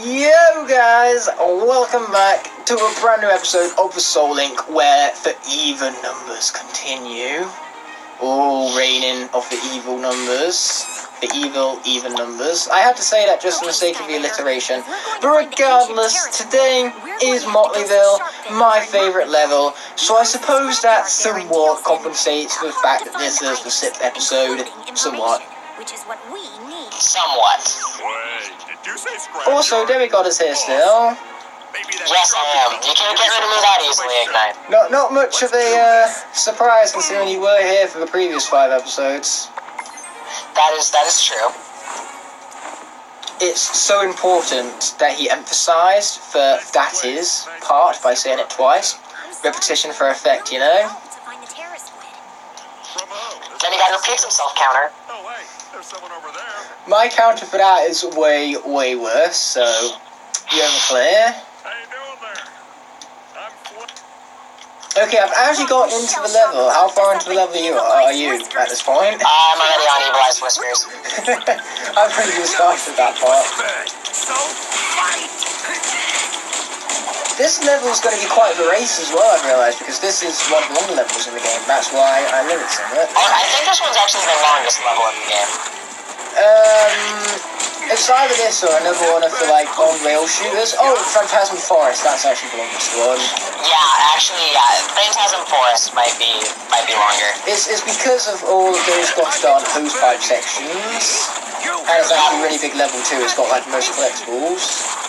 Yo guys, welcome back to a brand new episode of the Soul Link where the even numbers continue. Oh, reigning of the evil numbers. The evil even numbers. I had to say that just for the sake of the alliteration. But regardless, today is Motleyville, my favourite level, so I suppose that somewhat compensates for the fact that this is the 6th episode. Somewhat. Which is what we need. Somewhat. Wait, did you say scrap? Also, Demigod is here still. Yes, I am. You can't get rid of me that easily, Ignite. Not much of a surprise considering you were here for the previous 5 episodes. That is true. It's so important that he emphasised the "that is" part by saying it twice. Repetition for effect, you know? Then he got repeats himself counter. Oh wait, there's someone over there. My counter for that is way worse, so you're in the clear. How you doing there? I'm Okay, I've actually got into the level. How far into the level are you at this point? I'm already on Evil Eyes Whiskers. I've pretty good started that part. So fight! This level is going to be quite the race as well, I've realised, because this is one of the longer levels in the game. That's why I limit some of it. I think this one's actually the longest level in the game. It's either this or another one of the, like, on-rail shooters. Oh, Phantasm Forest, that's actually the longest one. Yeah, actually, Phantasm Forest might be longer. It's because of all of those gosh darn hosepipe sections. And it's actually a really big level too, it's got, like, most collectibles.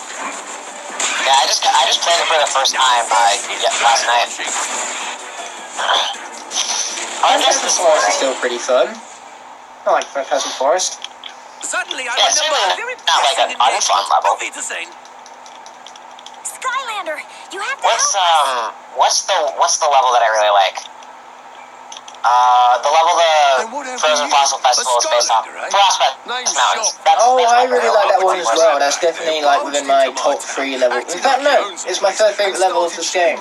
Yeah, I just played it for the first time last night. Phantasm Forest is still pretty fun. I like Phantasm Forest. Suddenly, I Yeah, it's certainly not like an unfun level. Skylander, you have to What's the level that I really like? The level the Frozen Fossil Festival is based off. Frostbite Mountains. I really like that one as well. That's definitely like within my top 3 level. In fact, no, it's my 3rd favourite level of this game.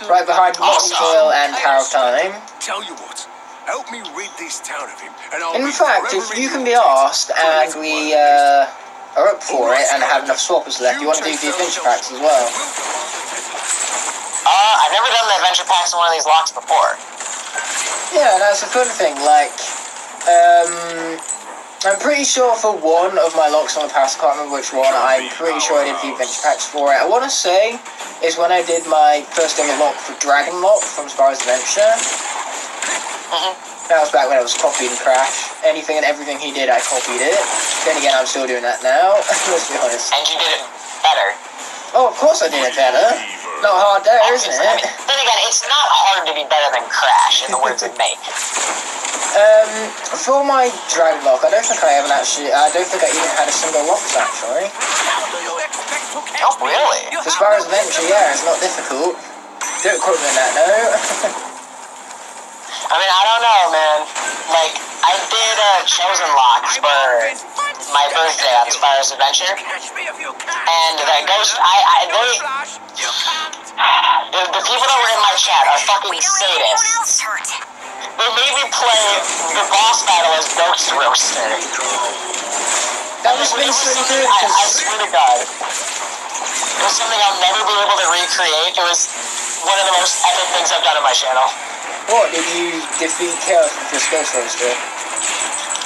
Right behind Motleyville and Tower of Time. Tell you what, help me rid this town of him, and I'll In fact, if you can be asked and we are up for it and have enough swappers left, you want to do the adventure packs as well. I've never done the adventure packs in one of these locks before. Yeah, that's a fun thing. Like, I'm pretty sure for one of my locks on the past, I can't remember which one, I'm pretty sure I did the adventure packs for it. I want to say is when I did my first ever lock for Dragon Lock from Spyro's Adventure. That was back when I was copying Crash. Anything and everything he did, I copied it. Then again, I'm still doing that now. Let's be honest. And you did it better. Oh, of course I did it better. Not hard there, isn't it? I mean, then again, it's not hard to be better than Crash, in the words of Make. For my Dragon Lock, I don't think I even had a single lock actually. Oh, really? For Spyro's Adventure, yeah, it's not difficult. Don't quote me on that, no. I mean, I don't know, man. Like, I did Chosen Locks for my birthday on Spyro's Adventure, and the ghost, the people that were in my chat are fucking sadists. They made me play the boss battle as Ghost Roaster. That was really good. I swear to God. It was something I'll never be able to recreate. It was one of the most epic things I've done on my channel. What, did you defeat Chaos with just Ghost Roaster?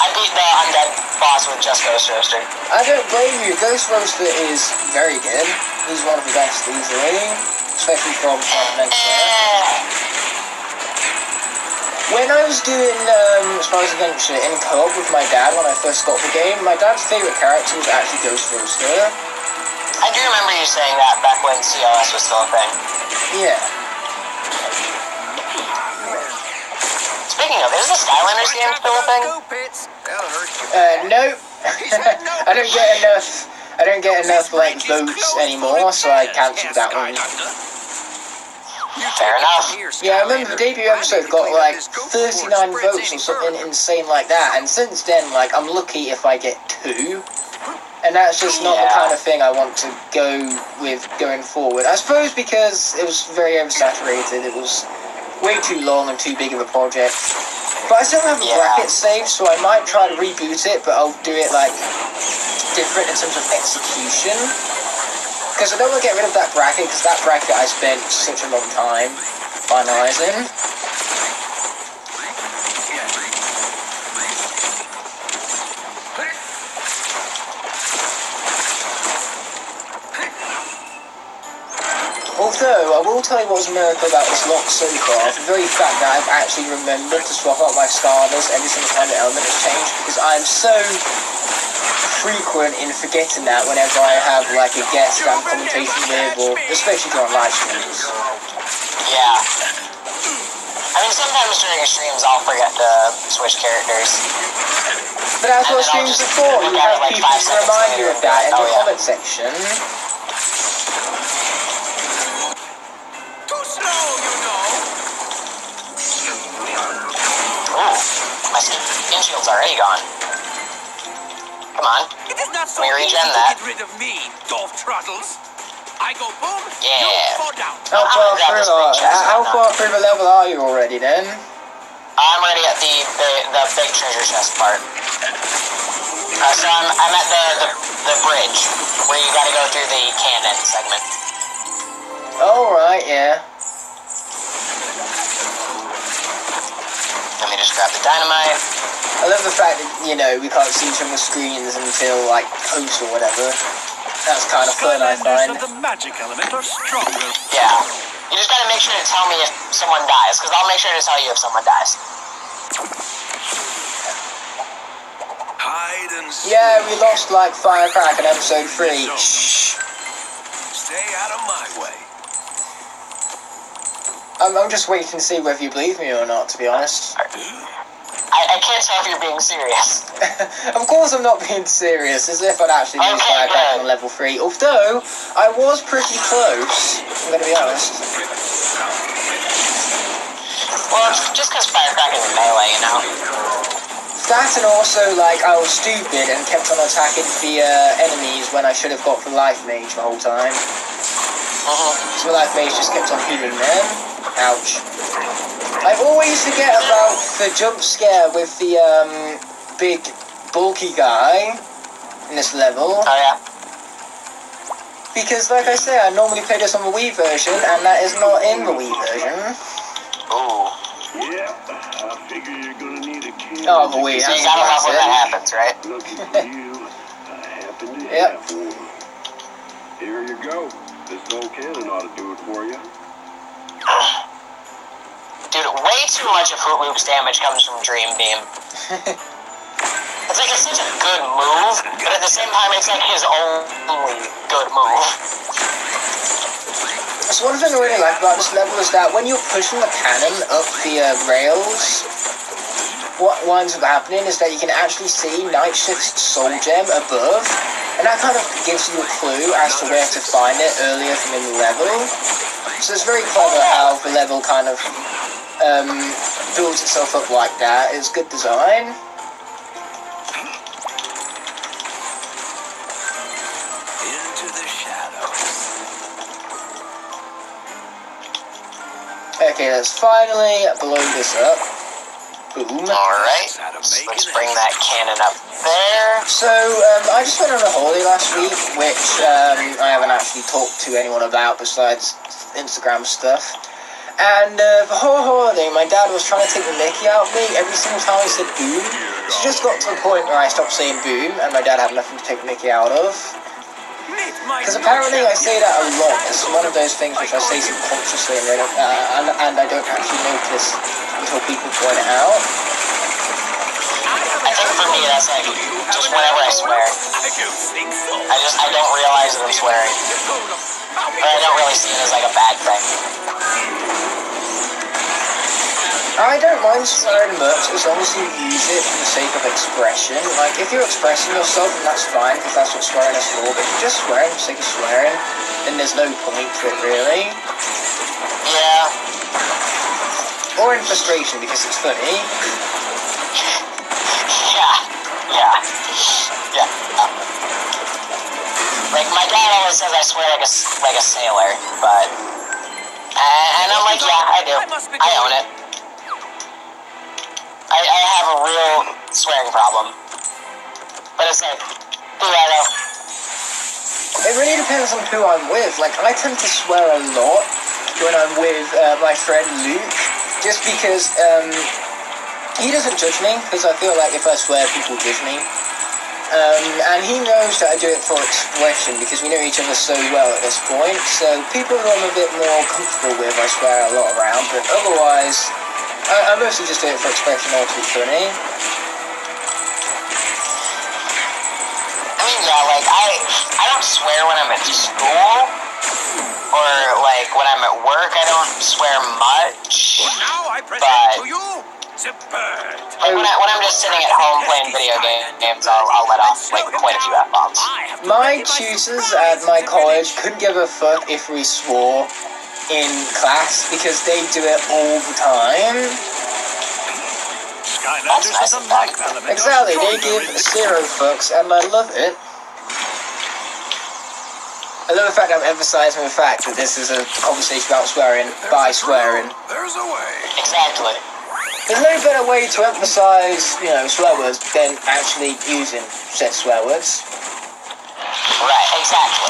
I beat the undead boss with just Ghost Roaster. I don't blame you, Ghost Roaster is very good. He's one of the best easily, especially from Adventure. When I was doing Spyro's Adventure in co-op with my dad when I first got the game, my dad's favourite character was actually Ghost Roaster. I do remember you saying that back when CLS was still a thing. Yeah. Speaking of, is the Skylanders game still a thing? No. I don't get enough like votes anymore, so I cancelled that one. Fair enough. Yeah, I remember the debut episode got like 39 votes or something insane like that, and since then, like, I'm lucky if I get 2. And that's just not the kind of thing I want to go with going forward. I suppose because it was very oversaturated, it was way too long and too big of a project. But I still have a bracket saved, so I might try to reboot it, but I'll do it, like, different in terms of execution. Because I don't want to get rid of that bracket, because that bracket I spent such a long time finalising. Although, I will tell you what was a miracle about this lock so far, the very fact that I've actually remembered to swap out my Skylanders every single time the element has changed, because I'm so frequent in forgetting that whenever I have like a guest that I'm commentating with, or especially during live streams. Yeah. I mean, sometimes during streams I'll forget to switch characters. But as I was streams before, you have like people to remind you of that in the comment section. My skin shield's already gone. Come on. It is not so Can we easy regen to that? get rid of me, Dolph Trottles. I go boom, Yeah. you fall down. How far through the level are you already then? I'm already at the big treasure chest part. So I'm at the bridge where you gotta go through the cannon segment. Oh, right, yeah. Let me just grab the dynamite. I love the fact that, you know, we can't see each other's screens until, like, post or whatever. That's kind of fun, I find. Skylanders of the magic element are stronger. Yeah. You just gotta make sure to tell me if someone dies, because I'll make sure to tell you if someone dies. Hide and seek. Yeah, we lost, like, Firecrack in episode 3. Shh. Stay out of my way. I'm just waiting to see whether you believe me or not, to be honest. I can't tell if you're being serious. Of course I'm not being serious, as if I'd actually use Firecrack on level 3. Although, I was pretty close, I'm gonna be honest. Well, it's just because Firecrack is melee, you know? That and also, like, I was stupid and kept on attacking the enemies when I should have got the Life Mage the whole time. So the Life Mage just kept on healing them. Ouch. I always forget about the jump scare with the big bulky guy in this level. Oh yeah. Because like I say, I normally play this on the Wii version and that is not in the Wii version. Ooh. Yeah, I figure you're gonna need a key. Oh, the Wii, So that's you gotta love when that happens, right? Lucky for you, I happen to Yep. have one. Here you go. This old cannon ought to do it for you. Dude, way too much of Fruit Loop's damage comes from Dream Beam. It's like, it's such a good move, but at the same time, it's like his only good move. So one thing I really like about this level is that when you're pushing the cannon up the rails, what winds up happening is that you can actually see Night Shift's soul gem above, and that kind of gives you a clue as to where to find it earlier from in the level. So it's very clever how the level kind of builds itself up like that. It's good design. Into the shadows. Okay, let's finally blow this up. Boom. Alright, let's bring that cannon up there. So, I just went on a holiday last week, which I haven't actually talked to anyone about besides Instagram stuff. And the whole holiday, my dad was trying to take the mickey out of me every single time I said boom. So it just got to the point where I stopped saying boom, and my dad had nothing to take the mickey out of. Because apparently I say that a lot. It's one of those things which I say subconsciously, and I don't actually notice until people point it out. I think for me, that's like, just whenever I swear. I don't realize that I'm swearing. Or I don't really see it as like a bad thing. I don't mind swearing much as long as you use it for the sake of expression. Like, if you're expressing yourself, then that's fine, because that's what swearing is for. But if you're just swearing for the sake of swearing, then there's no point to it, really. Yeah. Or in frustration, because it's funny. Yeah. Like, my dad always says I swear like a sailor, but... And I'm like, yeah, I do. I own it. I have a real swearing problem. But it's like, do I though? It really depends on who I'm with. Like, I tend to swear a lot when I'm with my friend Luke, just because he doesn't judge me, because I feel like if I swear, people judge me. And he knows that I do it for expression, because we know each other so well at this point. So people who I'm a bit more comfortable with, I swear a lot around, but otherwise, I mostly just do it for expression or to be funny. I mean, yeah, like, I don't swear when I'm at school, or, like, when I'm at work, I don't swear much. Now I present But- to you the bird. Like, when I'm just sitting at home playing video games, I'll let off, like, quite a few F-bombs. My tutors at my college couldn't give a fuck if we swore in class, because they do it all the time. Skylanders nice is a of them. life element. Exactly, they give zero fucks, and I love it. I love the fact I'm emphasizing the fact that this is a conversation about swearing by swearing. There's a way. Exactly. There's no better way to emphasize, you know, swear words than actually using said swear words. Right, exactly.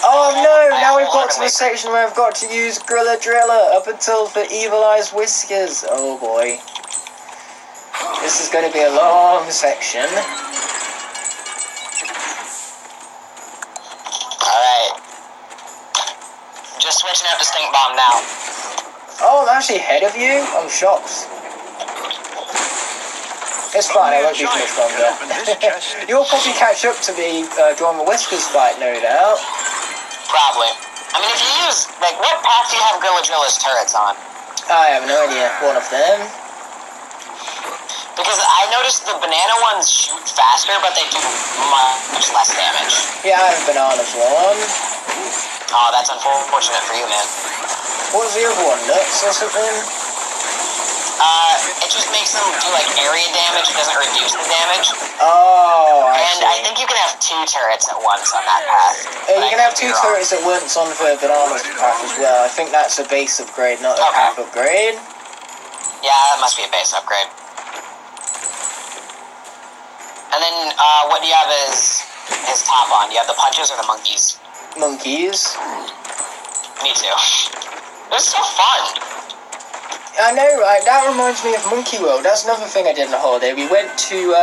Oh no, now we've got to the section where I've got to use Grilla Driller up until the Evil Eyes Whiskers. Oh boy. This is going to be a long section. Alright. Just switching out to Stink Bomb now. Oh, I'm actually ahead of you? I'm shocked. It's fine, I won't be too much longer. You'll probably catch up to me during the Whiskers fight, no doubt. Probably. I mean, if you use, like, what path do you have Grilla Drilla's turrets on? I have no idea. One of them. Because I noticed the banana ones shoot faster, but they do much less damage. Yeah, I have Banana's one. Oh, that's unfortunate for you, man. What was the other one? Nuts or something? It just makes them do, like, area damage. It doesn't reduce the damage. Oh, I And see. I think you can have 2 turrets at once on that path. You But can I have could be 2 wrong. turrets at once on the Banana's path as well. I think that's a base upgrade, not a Okay. path upgrade. Yeah, that must be a base upgrade. And then, what do you have his top on? Do you have the punches or the monkeys? Monkeys. Me too. It was so fun. I know, right? That reminds me of Monkey World. That's another thing I did on a holiday. We went to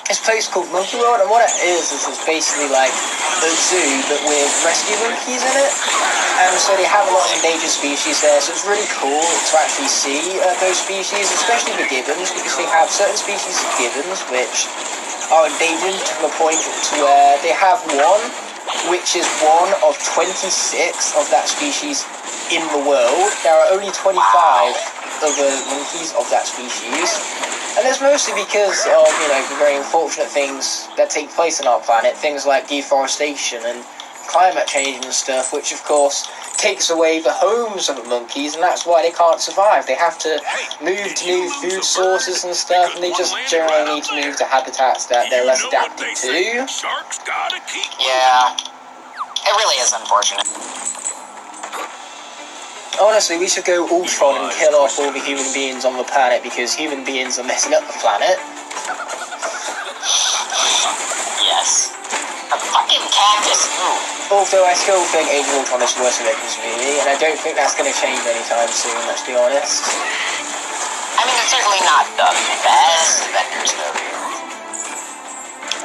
this place called Monkey World, and what it is it's basically like a zoo, but with rescue monkeys in it. And so they have a lot of endangered species there, so it's really cool to actually see those species, especially the gibbons, because they have certain species of gibbons which are endangered to the point to where they have one, which is one of 26 of that species in the world. There are only 25 other monkeys of that species. And it's mostly because of, you know, the very unfortunate things that take place on our planet, things like deforestation and climate change and stuff, which of course takes away the homes of the monkeys, and that's why they can't survive. They have to move to new food sources and stuff, and they just generally need to move to habitats that they're less adapted to. Sharks gotta keep Yeah. It really is unfortunate. Honestly, we should go Ultron and kill off all the human beings on the planet, because human beings are messing up the planet. Yes. A fucking cactus. Ooh. Although I still think Age of Ultron is the worst Avengers movie, and I don't think that's going to change anytime soon, let's be honest. I mean, it's certainly not the best Avengers movie.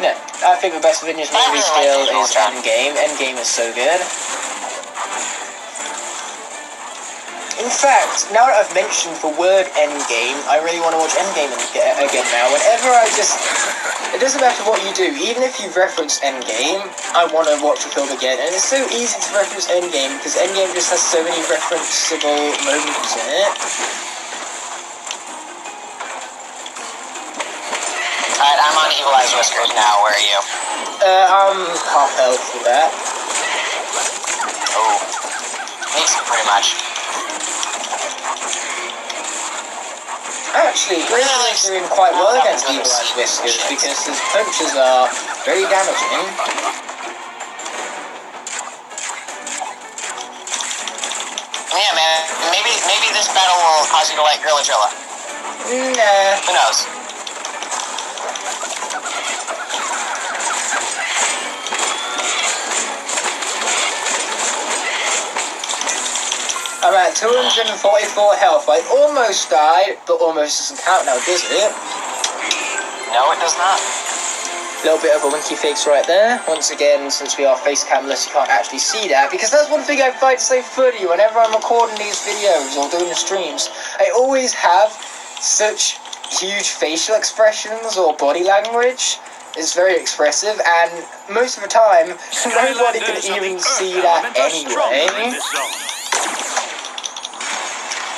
No, I think the best Avengers I movie really still like Age of is Ultron. Endgame. Endgame is so good. In fact, now that I've mentioned the word Endgame, I really want to watch Endgame again now. Whenever it doesn't matter what you do, even if you've referenced Endgame, I want to watch the film again. And it's so easy to reference Endgame, because Endgame just has so many referenceable moments in it. Alright, I'm on Evil Eyes Whiskers now. Where are you? I'm half health for that. Oh. Makes it pretty much. Actually, Grizzly is doing quite well against Evil Eyes Whiskers, because his punches are very damaging. Yeah, man. Maybe this battle will cause you to like Grilla Drilla. Nah. Who knows? 244 health. I almost died, but almost doesn't count now, does it? No, it does not. A little bit of a winky face right there. Once again, since we are face camless, you can't actually see that, because that's one thing I'd like to say funny. Whenever I'm recording these videos or doing the streams, I always have such huge facial expressions or body language. It's very expressive, and most of the time, nobody can even see that anyway.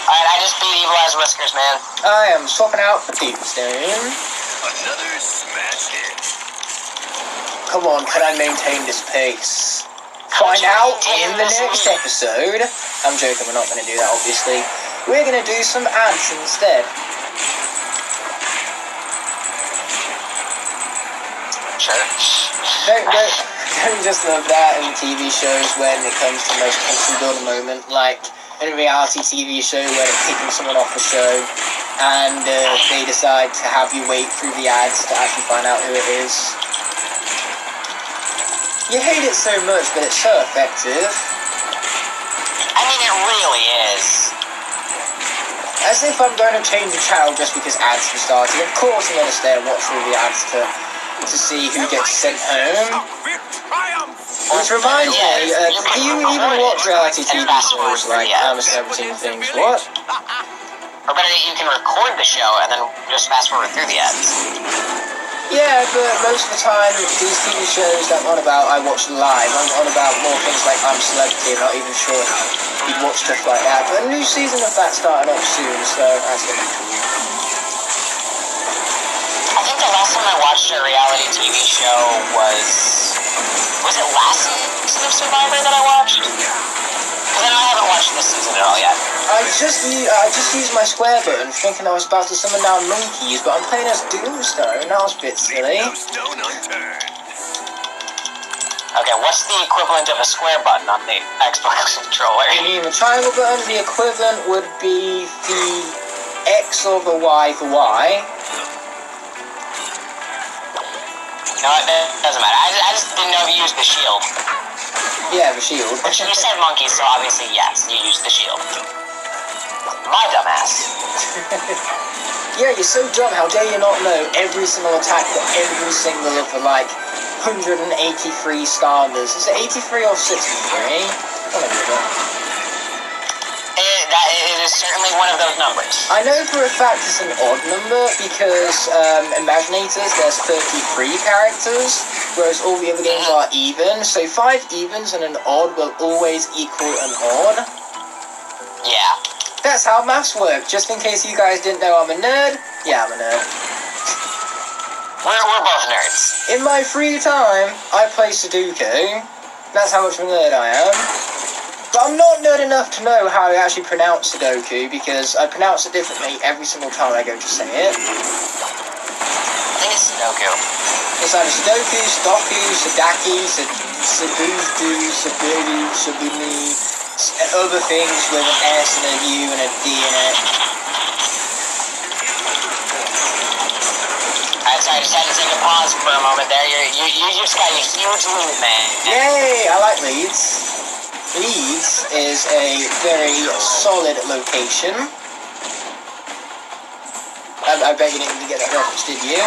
Alright, I just beat Evil Eyes Whiskers, man. I am swapping out for Tombstone. Another smash hit. Come on, can I maintain this pace? Find out in the next episode. I'm joking, we're not going to do that, obviously. We're going to do some ads instead. Sure. Don't just love that in TV shows when it comes to the most tension building moment, like in a reality TV show where they're kicking someone off the show and they decide to have you wait through the ads to actually find out who it is. You hate it so much, but it's so effective. I mean, it really is. As if I'm going to change the channel just because ads have started. Of course I'm going to stay and watch through the ads to see who gets sent home. Which reminds me, do you even watch reality TV shows like Almost Everything Things? What? Or better yet, you can record the show and then just fast forward through the ads. Yeah, but most of the time, these TV shows that I'm on about, I watch live. I'm on about more things like I'm Celebrity. I'm not even sure you'd watch stuff like that. But a new season of that starting up soon, so that's good. I think the last time I watched a reality TV show was it last season of Survivor that I watched? Because I know I haven't watched this season at all yet. I just used my square button thinking I was about to summon down monkeys, but I'm playing as Doomstone. That was a bit silly. Stone unturned. Okay, what's the equivalent of a square button on the Xbox controller? You mean the triangle button? The equivalent would be the X or the Y for Y. No, it doesn't matter. I just didn't know if you used the shield. Yeah, the shield. You said monkeys, so obviously yes, you used the shield. My dumbass. Yeah, you're so dumb. How dare you not know every single attack for every single of the, like, 183 Skylanders. Is it 83 or 63? One of them. It is certainly one of those numbers. I know for a fact it's an odd number because Imaginators, there's 33 characters, whereas all the other games are even. So 5 evens and an odd will always equal an odd. Yeah. That's how maths work. Just in case you guys didn't know I'm a nerd. Yeah, I'm a nerd. We're both nerds. In my free time, I play Sudoku. That's how much of a nerd I am. But I'm not nerd enough to know how I actually pronounce Sudoku, because I pronounce it differently every single time I go to say it. I think it's Sudoku. It's either Sudoku, Sudoku, Sudaki, Subudu, Subudu, Subuni, other things with an S and a U and a D in it. Alright, sorry, I just had to take a pause for a moment there. You just got a huge lead, man. Yay! I like Leeds. Leeds is a very solid location. I bet you didn't even get that reference, did you?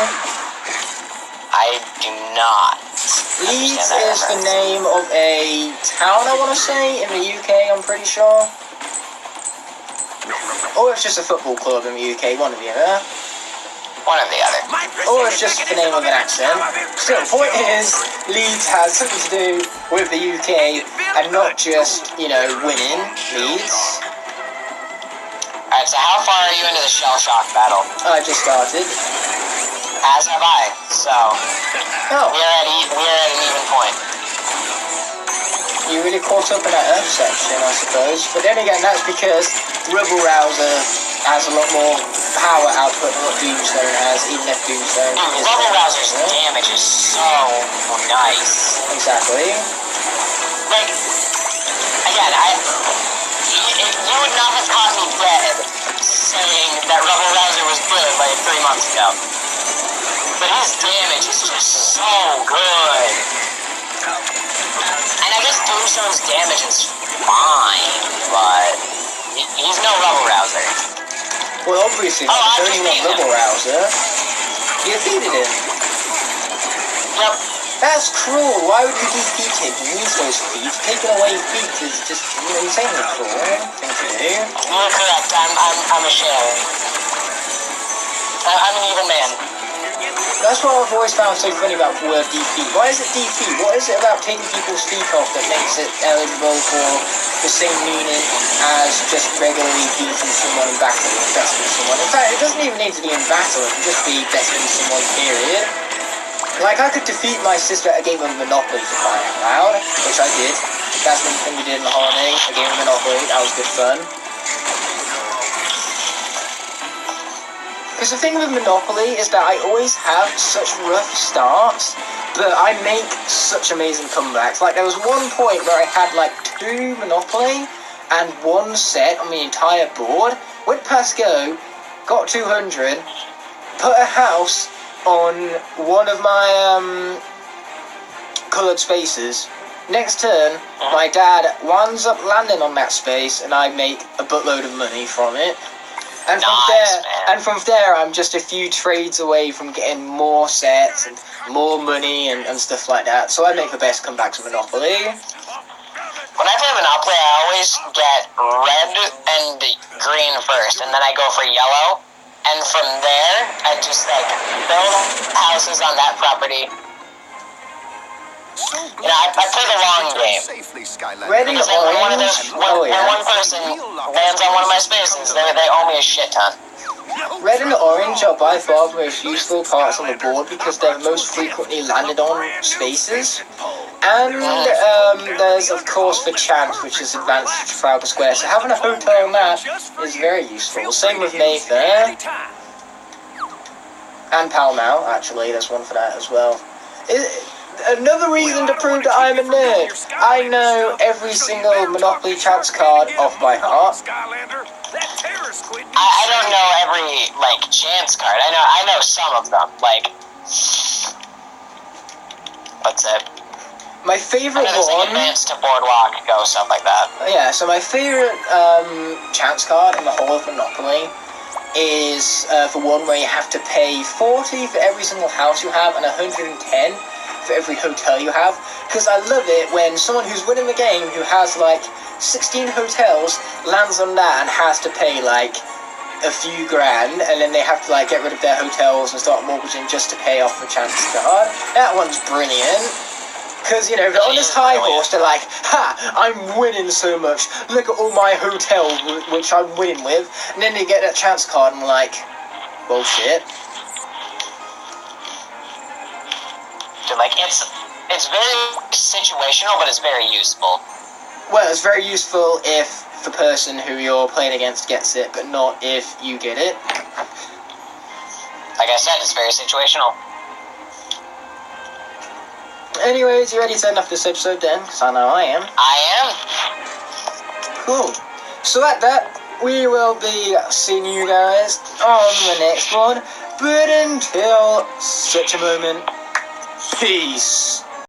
I do not. Leeds is the name of a town, I want to say, in the UK, I'm pretty sure. Or it's just a football club in the UK, one or the other. One or the other. Or it's just the name of an accent. Still, the point is, Leeds has something to do with the UK, and not just, you know, winning Leeds. Alright, so how far are you into the shell shock battle? I just started. As have I, so Oh, we're at an even point. you really caught up in that Earth section, I suppose. But then again, that's because Rebel Rouser has a lot more power output than what Doomstone has, even if Doomstone is... Rebel Rouser's damage is so nice. Exactly. Like, again, you would not have caught me dead saying that Rebel Rouser was good like 3 months ago. But his damage is just so good. And I guess Tombstone's damage is fine, but He's no rubble rouser. Well, obviously, Oh, I there's only one defeated him. Rubble Rouser. You defeated him. Yep. That's cruel. Why would you defeat him? He needs those feet. Taking away feet is just, insanely cruel thing to do. You're correct. I'm ashamed. I'm an evil man. That's what I've always found so funny about the word defeat. Why is it defeat? What is it about taking people's feet off that makes it eligible for the same meaning as just regularly beating someone in battle or besting someone? In fact, it doesn't even need to be in battle. It can just be besting someone, period. Like, I could defeat my sister at a game of Monopoly for crying out loud, which I did. That's one thing we did in the holiday, a game of Monopoly. That was good fun. Because the thing with Monopoly is that I always have such rough starts, but I make such amazing comebacks. Like, there was one point where I had like 2 Monopoly and 1 set on the entire board, went past go, got 200, put a house on one of my coloured spaces. Next turn, my dad winds up landing on that space and I make a buttload of money from it. And from there, I'm just a few trades away from getting more sets and more money and stuff like that. So I make the best comebacks of Monopoly. When I play Monopoly, I always get red and green first, and then I go for yellow. And from there, I just like build houses on that property. So You know, I play the long game. Safely, Skylanders. Red and Because when one of orange. those, when one person lands on one of my spaces, they owe me a shit ton. Red and orange are by far the most useful parts on the board because they're most frequently landed on spaces. And there's of course the chance, which is advanced to Trafalgar Square. So having a hotel on that is very useful. Same with Mayfair and Pall Mall. Actually, there's one for that as well. Another reason to prove that I'm a nerd. I know every single Monopoly chance card off by heart. Skylander, that terror squid. I don't know every like chance card. I know some of them. Like, what's it? My favorite There's like one. advance to boardwalk, go stuff like that. Yeah, so my favorite chance card in the whole of Monopoly is the one where you have to pay 40 for every single house you have and 110 for every hotel you have. Because I love it when someone who's winning the game, who has like 16 hotels, lands on that and has to pay like a few grand, and then they have to like get rid of their hotels and start mortgaging just to pay off the chance card. That one's brilliant. Because, you know, they're on this high horse, they're like, ha, I'm winning so much, look at all my hotels which I'm winning with, and then they get that chance card and like, well, shit. Dude, like, it's very situational, but it's very useful. Well, it's very useful if the person who you're playing against gets it, but not if you get it. Like I said, it's very situational. Anyways, you ready to end off this episode then? Because I know I am. I am. Cool. So at that, we will be seeing you guys on the next one. But until such a moment, peace.